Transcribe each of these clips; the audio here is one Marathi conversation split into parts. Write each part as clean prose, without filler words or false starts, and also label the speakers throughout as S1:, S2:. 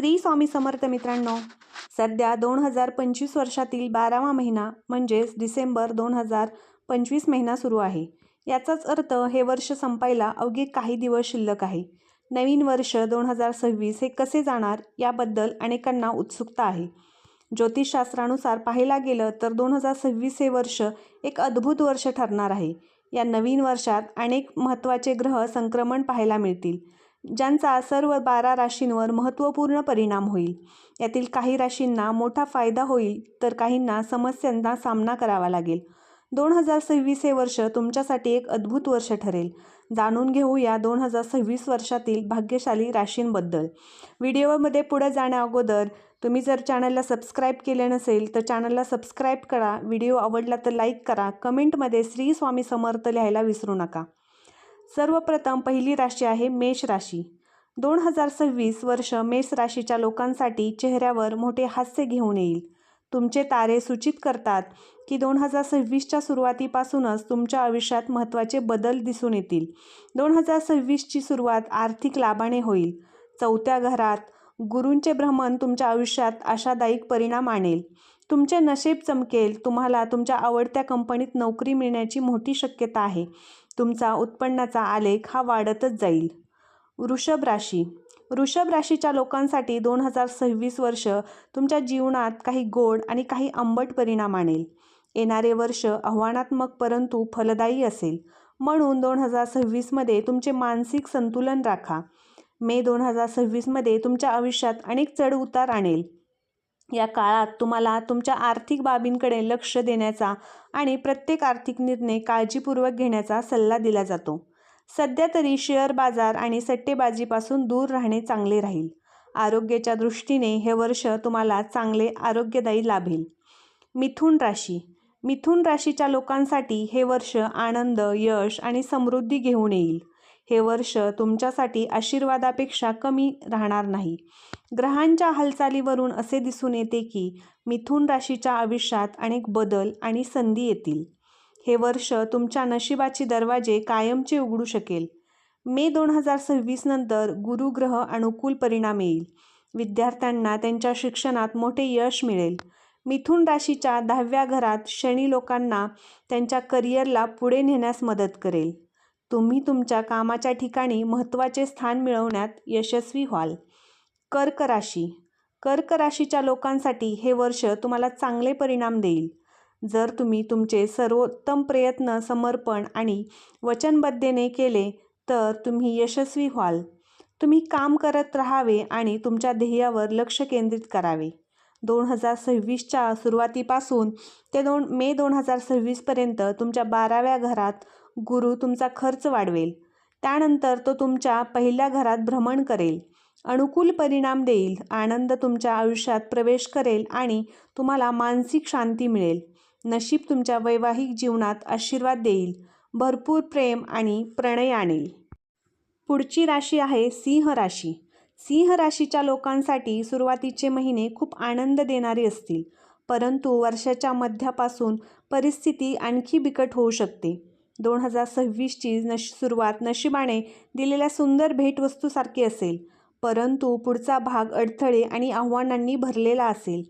S1: श्री स्वामी समर्थ मित्रांनो, सध्या 2025 वर्षातील 12वा महिना म्हणजेच डिसेंबर 2025 महिना सुरू आहे. याचाच अर्थ हे वर्ष संपायला अवघे काही दिवस शिल्लक आहे. नवीन वर्ष 2026 हे कसे जाणार याबद्दल अनेकांना उत्सुकता आहे. ज्योतिषशास्त्रानुसार पाहायला गेलं तर 2026 हे वर्ष एक अद्भुत वर्ष ठरणार आहे. या नवीन वर्षात अनेक महत्त्वाचे ग्रह संक्रमण पाहायला मिळतील, ज्यांचा सर्व 12 राशींवर महत्त्वपूर्ण परिणाम होईल. यातील काही राशींना मोठा फायदा होईल तर काहींना समस्यांचा सामना करावा लागेल. 2026 हे वर्ष तुमच्यासाठी एक अद्भुत वर्ष ठरेल. जाणून घेऊया 2026 वर्षातील भाग्यशाली राशींबद्दल. व्हिडिओमध्ये पुढे जाण्या अगोदर तुम्ही जर चॅनलला सबस्क्राईब केले नसेल तर चॅनलला सबस्क्राईब करा. व्हिडिओ आवडला तर लाईक करा. कमेंटमध्ये श्री स्वामी समर्थ लिहायला विसरू नका. सर्वप्रथम पहिली राशी आहे मेष राशी. 2026 वर्ष मेष राशीच्या लोकांसाठी चेहऱ्यावर मोठे हास्य घेऊन येईल. तुमचे तारे सूचित करतात की 2026च्या सुरुवातीपासूनच तुमच्या आयुष्यात महत्त्वाचे बदल दिसून येतील. 2026ची सुरुवात आर्थिक लाभाने होईल. 4थ्या घरात गुरूंचे भ्रमण तुमच्या आयुष्यात आशादायक परिणाम आणेल. तुमचे नशीब चमकेल. तुम्हाला तुमच्या आवडत्या कंपनीत नोकरी मिळण्याची मोठी शक्यता आहे. तुमचा उत्पन्नाचा आलेख हा वाढतच जाईल. वृषभ राशी. वृषभ राशीच्या लोकांसाठी 2026 वर्ष तुमच्या जीवनात काही गोड आणि काही आंबट परिणाम आणेल. येणारे वर्ष आव्हानात्मक परंतु फलदायी असेल. म्हणून 2026मध्ये तुमचे मानसिक संतुलन राखा. मे 2026मध्ये तुमच्या आयुष्यात अनेक चढउतार आणेल. या काळात तुम्हाला तुमच्या आर्थिक बाबींकडे लक्ष देण्याचा आणि प्रत्येक आर्थिक निर्णय काळजीपूर्वक घेण्याचा सल्ला दिला जातो. सध्या तरी शेअर बाजार आणि सट्टेबाजीपासून दूर राहणे चांगले राहील. आरोग्याच्या दृष्टीने हे वर्ष तुम्हाला चांगले आरोग्यदायी लाभेल. मिथुन राशी. मिथुन राशीच्या लोकांसाठी हे वर्ष आनंद, यश आणि समृद्धी घेऊन येईल. हे वर्ष तुमच्यासाठी आशीर्वादापेक्षा कमी राहणार नाही. ग्रहांच्या हालचालीवरून असे दिसून येते की मिथुन राशीच्या आयुष्यात अनेक बदल आणि संधी येतील. हे वर्ष तुमच्या नशिबाचे दरवाजे कायमचे उघडू शकेल. मे 2026 नंतर गुरुग्रह अनुकूल परिणाम येईल. विद्यार्थ्यांना त्यांच्या शिक्षणात मोठे यश मिळेल. मिथुन राशीच्या 10व्या घरात शनी लोकांना त्यांच्या करिअरला पुढे नेण्यास मदत करेल. तुम्ही तुमच्या कामाच्या ठिकाणी महत्त्वाचे स्थान मिळवण्यात यशस्वी व्हाल. कर्क राशी. कर्क राशीच्या लोकांसाठी हे वर्ष तुम्हाला चांगले परिणाम देईल. जर तुम्ही तुमचे सर्वोत्तम प्रयत्न, समर्पण आणि वचनबद्धतेने केले तर तुम्ही यशस्वी व्हाल. तुम्ही काम करत राहावे आणि तुमच्या ध्येयावर लक्ष केंद्रित करावे. 2026च्या सुरुवातीपासून ते मे 2026 पर्यंत तुमच्या 12व्या घरात गुरु तुमचा खर्च वाढवेल. त्यानंतर तो तुमच्या पहिल्या घरात भ्रमण करेल. अनुकूल परिणाम देईल. आनंद तुमच्या आयुष्यात प्रवेश करेल आणि तुम्हाला मानसिक शांती मिळेल. नशीब तुमच्या वैवाहिक जीवनात आशीर्वाद देईल. भरपूर प्रेम आणि प्रणय आणेल. पुढची राशी आहे सिंह राशी. सिंह राशीच्या लोकांसाठी सुरुवातीचे महिने खूप आनंद देणारे असतील, परंतु वर्षाच्या मध्यापासून परिस्थिती आणखी बिकट होऊ शकते. 2026ची सुरुवात नशिबाने दिलेल्या सुंदर भेटवस्तूसारखी असेल, परंतु पुढचा भाग अडथळे आणि आव्हानांनी भरलेला असेल.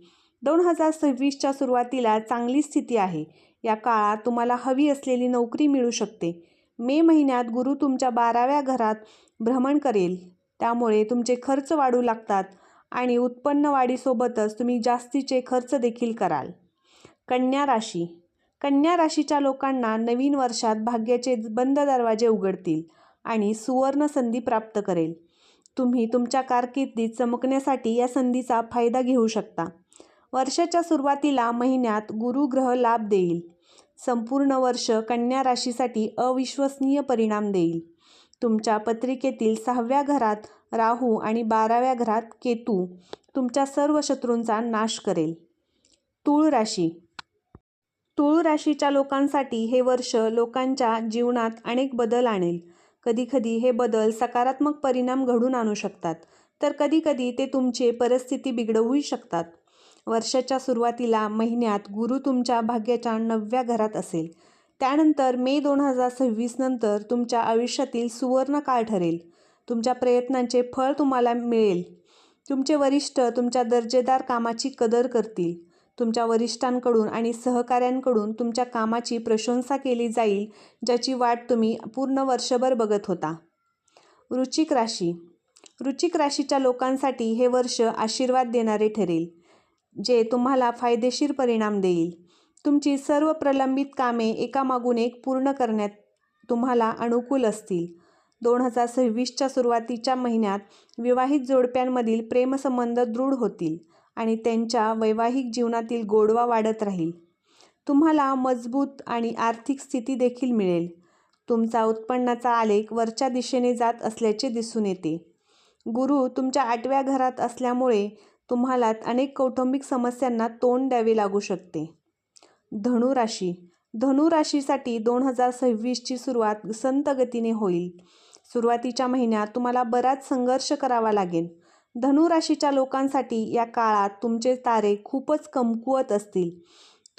S1: 2026च्या सुरुवातीला चांगली स्थिती आहे. या काळात तुम्हाला हवी असलेली नोकरी मिळू शकते. मे महिन्यात गुरु तुमच्या 12व्या घरात भ्रमण करेल, त्यामुळे तुमचे खर्च वाढू लागतात आणि उत्पन्न वाढीसोबतच तुम्ही जास्तीचे खर्च देखील कराल. कन्या राशी. कन्या राशीच्या लोकांना नवीन वर्षात भाग्याचे बंद दरवाजे उघडतील आणि सुवर्ण संधी प्राप्त करेल. तुम्ही तुमच्या कारकिर्दीत चमकण्यासाठी या संधीचा फायदा घेऊ शकता. वर्षाच्या सुरुवातीला महिन्यात गुरुग्रह लाभ देईल. संपूर्ण वर्ष कन्या राशीसाठी अविश्वसनीय परिणाम देईल. तुमच्या पत्रिकेतील 6व्या घरात राहू आणि 12व्या घरात केतू तुमच्या सर्व शत्रूंचा नाश करेल. तूळ राशी. तूळ राशीच्या लोकांसाठी हे वर्ष लोकांच्या जीवनात अनेक बदल आणेल. कधीकधी हे बदल सकारात्मक परिणाम घडून आणू शकतात, तर कधीकधी ते तुमची परिस्थिती बिघडवूही शकतात. वर्षाच्या सुरुवातीला महिन्यात गुरु तुमच्या भाग्याच्या 9व्या घरात असेल. त्यानंतर मे 2026 नंतर तुमच्या आयुष्यातील सुवर्ण काळ ठरेल. तुमच्या प्रयत्नांचे फळ तुम्हाला मिळेल. तुमचे वरिष्ठ तुमच्या दर्जेदार कामाची कदर करतील. तुमच्या वरिष्ठांकडून आणि सहकाऱ्यांकडून तुमच्या कामाची प्रशंसा केली जाईल, ज्याची वाट तुम्ही पूर्ण वर्षभर बघत होता. वृश्चिक राशी. वृश्चिक राशीच्या लोकांसाठी हे वर्ष आशीर्वाद देणारे ठरेल, जे तुम्हाला फायदेशीर परिणाम देईल. तुमची सर्व प्रलंबित कामे एकामागून एक पूर्ण करण्यात तुम्हाला अनुकूल असतील. 2026च्या सुरुवातीच्या महिन्यात विवाहित जोडप्यांमधील प्रेमसंबंध दृढ होतील आणि त्यांच्या वैवाहिक जीवनातील गोडवा वाढत राहील. तुम्हाला मजबूत आणि आर्थिक स्थिती देखील मिळेल. तुमचा उत्पन्नाचा आलेख वरच्या दिशेने जात असल्याचे दिसून येते. गुरु तुमच्या 8व्या घरात असल्यामुळे तुम्हाला अनेक कौटुंबिक समस्यांना तोंड द्यावे लागू शकते. धनुराशी. धनुराशीसाठी 2026ची सुरुवात संत गतीने होईल. सुरुवातीच्या महिन्यात तुम्हाला बराच संघर्ष करावा लागेल. धनुराशीच्या लोकांसाठी या काळात तुमचे तारे खूपच कमकुवत असतील.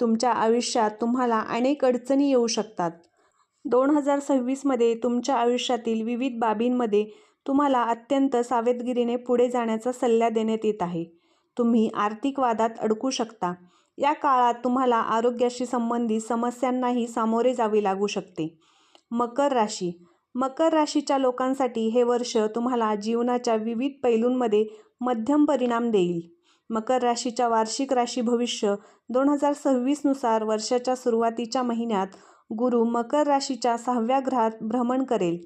S1: तुमच्या आयुष्यात तुम्हाला अनेक अडचणी येऊ शकतात. 2026मध्ये तुमच्या आयुष्यातील विविध बाबींमध्ये तुम्हाला अत्यंत सावधगिरीने पुढे जाण्याचा सल्ला देण्यात येत आहे. तुम्ही आर्थिक वादात अडकू शकता. या काळात तुम्हाला आरोग्याशी संबंधित समस्यांनाही सामोरे जावे लागू शकते. मकर राशी. मकर राशीच्या लोकांसाठी हे वर्ष तुम्हाला जीवनाच्या विविध पैलूंमध्ये मध्यम परिणाम देईल. मकर राशीच्या वार्षिक राशी भविष्य 2026 नुसार वर्षाच्या सुरुवातीच्या महिन्यात गुरु मकर राशीच्या 6व्या घरात भ्रमण करेल.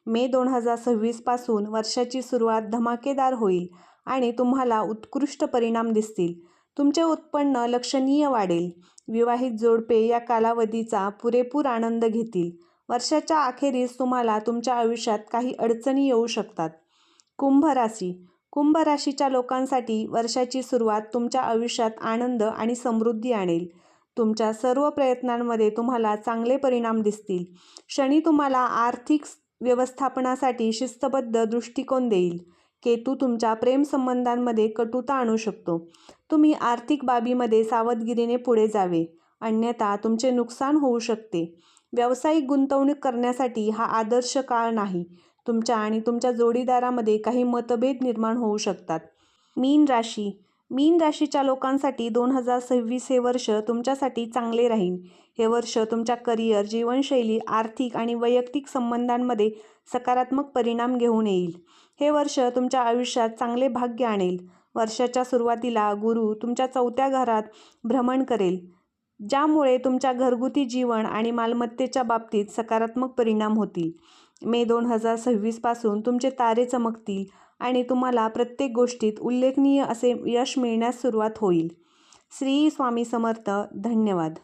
S1: मे 2026 पासून वर्षाची सुरुवात धमाकेदार होईल आणि तुम्हाला उत्कृष्ट परिणाम दिसतील. तुमचे उत्पन्न लक्षणीय वाढेल. विवाहित जोडपे या कालावधीचा पुरेपूर आनंद घेतील. वर्षाच्या अखेरीस तुम्हाला तुमच्या आयुष्यात काही अडचणी येऊ शकतात. कुंभ राशी. कुंभ राशीच्या लोकांसाठी वर्षाची सुरुवात तुमच्या आयुष्यात आनंद आणि समृद्धी आणेल. तुमच्या सर्व प्रयत्नांमध्ये तुम्हाला चांगले परिणाम दिसतील. शनी तुम्हाला आर्थिक व्यवस्थापनासाठी शिस्तबद्ध दृष्टिकोन देईल. केतू तुमच्या प्रेमसंबंधांमध्ये कटुता आणू शकतो. तुम्ही आर्थिक बाबीमध्ये सावधगिरीने पुढे जावे, अन्यथा तुमचे नुकसान होऊ शकते. व्यावसायिक गुंतवणूक करण्यासाठी हा आदर्श काळ नाही. तुमच्या आणि तुमच्या जोडीदारामध्ये काही मतभेद निर्माण होऊ शकतात. मीन राशी. मीन राशीच्या लोकांसाठी 2026 हे वर्ष तुमच्यासाठी चांगले राहील. हे वर्ष तुमच्या करिअर, जीवनशैली, आर्थिक आणि वैयक्तिक संबंधांमध्ये सकारात्मक परिणाम घेऊन येईल. हे वर्ष तुमच्या आयुष्यात चांगले भाग्य आणेल. वर्षाच्या सुरुवातीला गुरु तुमच्या 4थ्या घरात भ्रमण करेल, ज्यामुळे तुमच्या घरगुती जीवन आणि मालमत्तेच्या बाबतीत सकारात्मक परिणाम होतील. मे 2026 पासून तुमचे तारे चमकतील आणि तुम्हाला प्रत्येक गोष्टीत उल्लेखनीय असे यश मिळण्यास सुरुवात होईल. श्री स्वामी समर्थ. धन्यवाद.